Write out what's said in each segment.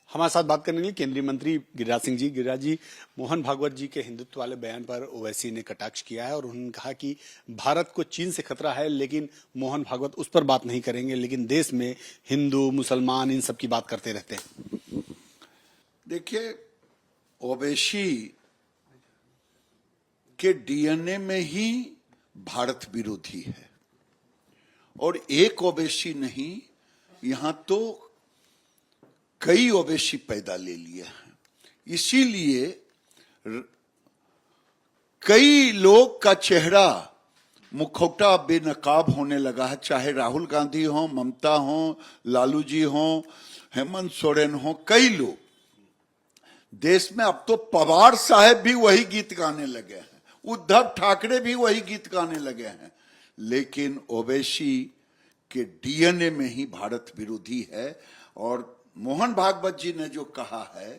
हमारे साथ बात करने के लिए केंद्रीय मंत्री गिरिराज सिंह जी। गिरिराज जी, मोहन भागवत जी के हिंदुत्व वाले बयान पर ओवैसी ने कटाक्ष किया है और उन्होंने कहा कि भारत को चीन से खतरा है, लेकिन मोहन भागवत उस पर बात नहीं करेंगे, लेकिन देश में हिंदू मुसलमान इन सब की बात करते रहते हैं। देखिए, ओवैसी के डीएनए में ही भारत विरोधी है और एक ओवैसी नहीं, यहां तो कई ओवैसी पैदा ले लिए हैं। इसीलिए कई लोग का चेहरा मुखौटा बेनकाब होने लगा है, चाहे राहुल गांधी हो, ममता हो, लालू जी हो, हेमंत सोरेन हो, कई लोग देश में। अब तो पवार साहब भी वही गीत गाने लगे हैं, उद्धव ठाकरे भी वही गीत गाने लगे हैं, लेकिन ओवैसी के डीएनए में ही भारत विरोधी है। और मोहन भागवत जी ने जो कहा है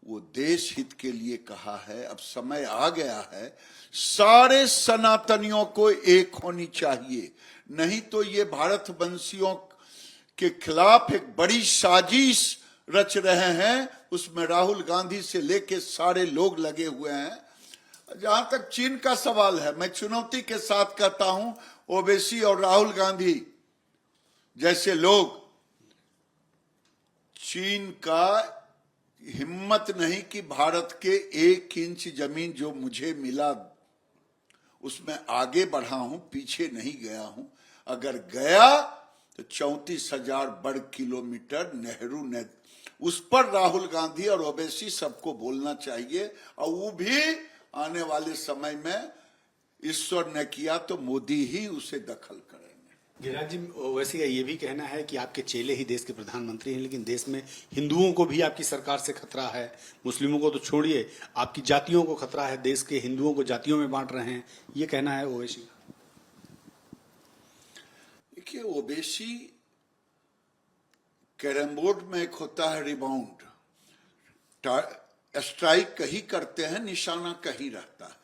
वो देश हित के लिए कहा है। अब समय आ गया है, सारे सनातनियों को एक होनी चाहिए, नहीं तो ये भारत वंशियों के खिलाफ एक बड़ी साजिश रच रहे हैं। उसमें राहुल गांधी से लेके सारे लोग लगे हुए हैं। जहां तक चीन का सवाल है, मैं चुनौती के साथ कहता हूं, ओवैसी और राहुल गांधी जैसे लोग चीन का हिम्मत नहीं कि भारत के 1 इंच जमीन जो मुझे मिला उसमें आगे बढ़ा हूं, पीछे नहीं गया हूं। अगर गया तो 34,000 वर्ग किलोमीटर नेहरू ने, उस पर राहुल गांधी और ओवैसी सबको बोलना चाहिए। और वो भी आने वाले समय में ईश्वर ने किया तो मोदी ही उसे दखल करेंगे। गिरिराज जी, ओवैसी का ये भी कहना है कि आपके चेले ही देश के प्रधानमंत्री हैं, लेकिन देश में हिंदुओं को भी आपकी सरकार से खतरा है, मुस्लिमों को तो छोड़िए, आपकी जातियों को खतरा है, देश के हिंदुओं को जातियों में बांट रहे हैं, ये कहना है ओवैसी का। देखिए, ओवैसी कैरम बोर्ड में एक होता है रिबाउंड, स्ट्राइक कहीं करते हैं, निशाना कहीं रहता है।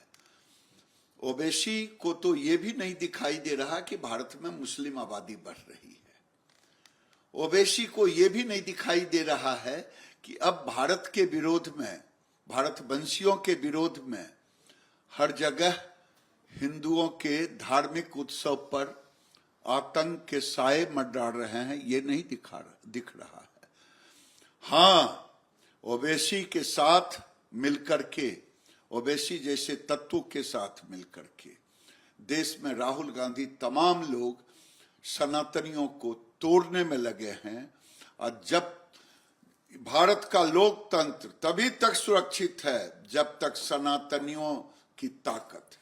ओवैसी को तो ये भी नहीं दिखाई दे रहा कि भारत में मुस्लिम आबादी बढ़ रही है। ओवैसी को ये भी नहीं दिखाई दे रहा है कि अब भारत के विरोध में, भारत वंशियों के विरोध में हर जगह हिंदुओं के धार्मिक उत्सव पर आतंक के साए मंडरा रहे हैं, ये नहीं दिख रहा है। हाँ, ओवैसी के साथ मिलकर के, ओवैसी जैसे तत्वों के साथ मिलकर के देश में राहुल गांधी, तमाम लोग सनातनियों को तोड़ने में लगे हैं। और जब भारत का लोकतंत्र तभी तक सुरक्षित है जब तक सनातनियों की ताकत है।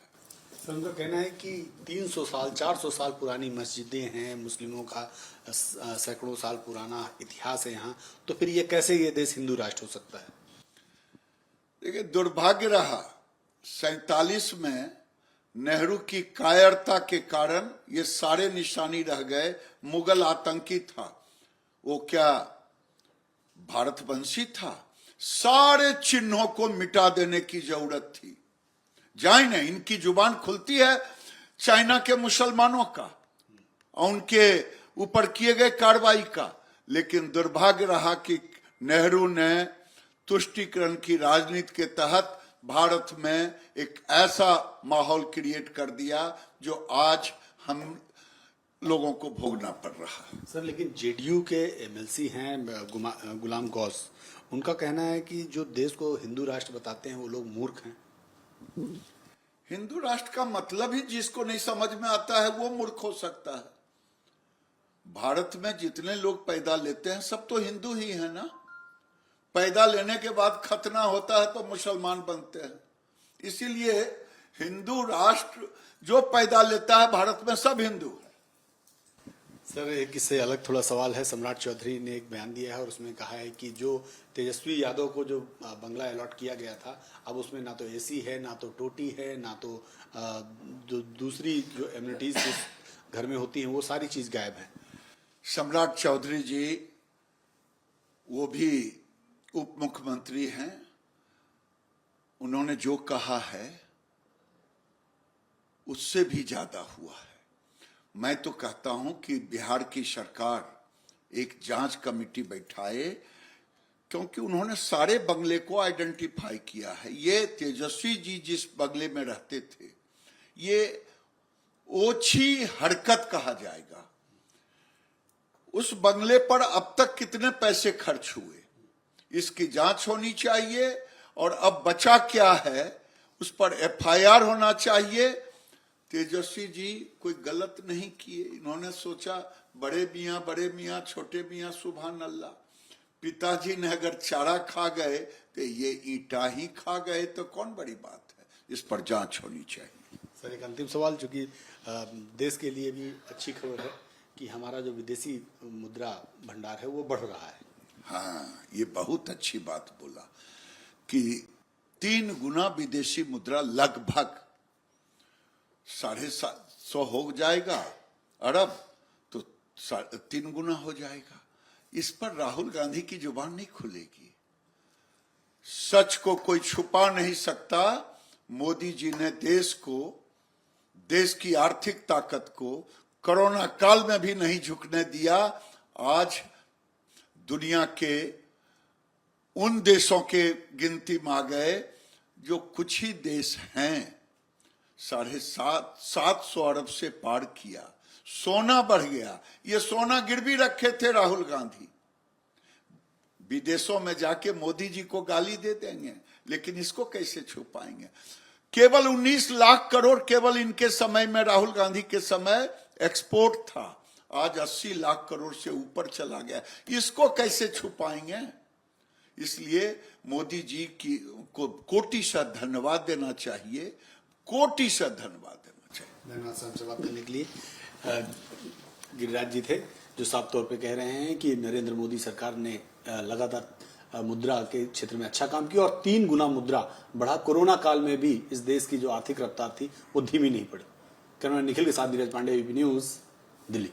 सर, उनका कहना है कि 300 साल 400 साल पुरानी मस्जिदें हैं, मुस्लिमों का सैकड़ों साल पुराना इतिहास है यहाँ, तो फिर ये कैसे ये देश हिंदू राष्ट्र हो सकता है? देखिए, दुर्भाग्य रहा 47 में नेहरू की कायरता के कारण ये सारे निशानी रह गए। मुगल आतंकी था, वो क्या भारतवंशी था? सारे चिन्हों को मिटा देने की जरूरत थी। जाए नहीं, इनकी जुबान खुलती है चाइना के मुसलमानों का और उनके ऊपर किए गए कार्रवाई का, लेकिन दुर्भाग्य रहा कि नेहरू ने तुष्टीकरण की राजनीति के तहत भारत में एक ऐसा माहौल क्रिएट कर दिया जो आज हम लोगों को भोगना पड़ रहा है। सर, लेकिन जेडीयू के एमएलसी हैं गुलाम गौस, उनका कहना है कि जो देश को हिंदू राष्ट्र बताते हैं वो लोग मूर्ख हैं। हिंदू राष्ट्र का मतलब ही जिसको नहीं समझ में आता है वो मूर्ख हो सकता है। भारत में जितने लोग पैदा लेते हैं सब तो हिंदू ही है ना। पैदा लेने के बाद खतना होता है तो मुसलमान बनते हैं। इसीलिए हिंदू राष्ट्र जो पैदा लेता है भारत में सब हिंदू है। सर, एक इससे अलग थोड़ा सवाल है। सम्राट चौधरी ने एक बयान दिया है और उसमें कहा है कि जो तेजस्वी यादव को जो बंगला अलॉट किया गया था, अब उसमें ना तो एसी है, ना तो टोटी है, ना तो जो दूसरी जो एमिनिटीज जिस घर में होती हैं वो सारी चीज गायब है। सम्राट चौधरी जी वो भी उप मुख्यमंत्री हैं, उन्होंने जो कहा है उससे भी ज्यादा हुआ है। मैं तो कहता हूं कि बिहार की सरकार एक जांच कमेटी बैठाए, क्योंकि उन्होंने सारे बंगले को आइडेंटिफाई किया है। ये तेजस्वी जी जिस बंगले में रहते थे, ये ओछी हरकत कहा जाएगा। उस बंगले पर अब तक कितने पैसे खर्च हुए, इसकी जांच होनी चाहिए। और अब बचा क्या है, उस पर एफआईआर होना चाहिए। तेजस्वी जी कोई गलत नहीं किए, इन्होंने सोचा बड़े मियाँ छोटे मियाँ सुभान अल्लाह। पिताजी ने अगर चारा खा गए तो ये ईटा ही खा गए, तो कौन बड़ी बात है। इस पर जांच होनी चाहिए। सर एक अंतिम सवाल, चूंकि देश के लिए भी अच्छी खबर है कि हमारा जो विदेशी मुद्रा भंडार है वो बढ़ रहा है। हाँ, ये बहुत अच्छी बात बोला कि 3 गुना विदेशी मुद्रा, लगभग 750 हो जाएगा अरब, तो 3 गुना हो जाएगा। इस पर राहुल गांधी की जुबान नहीं खुलेगी। सच को कोई छुपा नहीं सकता। मोदी जी ने देश को, देश की आर्थिक ताकत को कोरोना काल में भी नहीं झुकने दिया। आज दुनिया के उन देशों के गिनती में आ गए जो कुछ ही देश हैं, 750 अरब से पार किया। सोना बढ़ गया। ये सोना गिरवी रखे थे राहुल गांधी, विदेशों में जाके मोदी जी को गाली दे देंगे, लेकिन इसको कैसे छुपाएंगे। केवल 19 लाख करोड़ केवल इनके समय में, राहुल गांधी के समय एक्सपोर्ट था। आज 80 लाख करोड़ से ऊपर चला गया, इसको कैसे छुपाएंगे। इसलिए मोदी जी की को कोटि से धन्यवाद देना चाहिए, कोटि से धन्यवाद देना चाहिए। धन्यवाद सर, हमसे बात करने के लिए। गिरिराज जी थे जो साफ तौर पे कह रहे हैं कि नरेंद्र मोदी सरकार ने लगातार मुद्रा के क्षेत्र में अच्छा काम किया और 3 गुना मुद्रा बढ़ा। कोरोना काल में भी इस देश की जो आर्थिक रफ्तार थी वो धीमी नहीं पड़ी। कैमरा निखिल के साथ धीरज पांडे, एबीपी न्यूज, दिल्ली।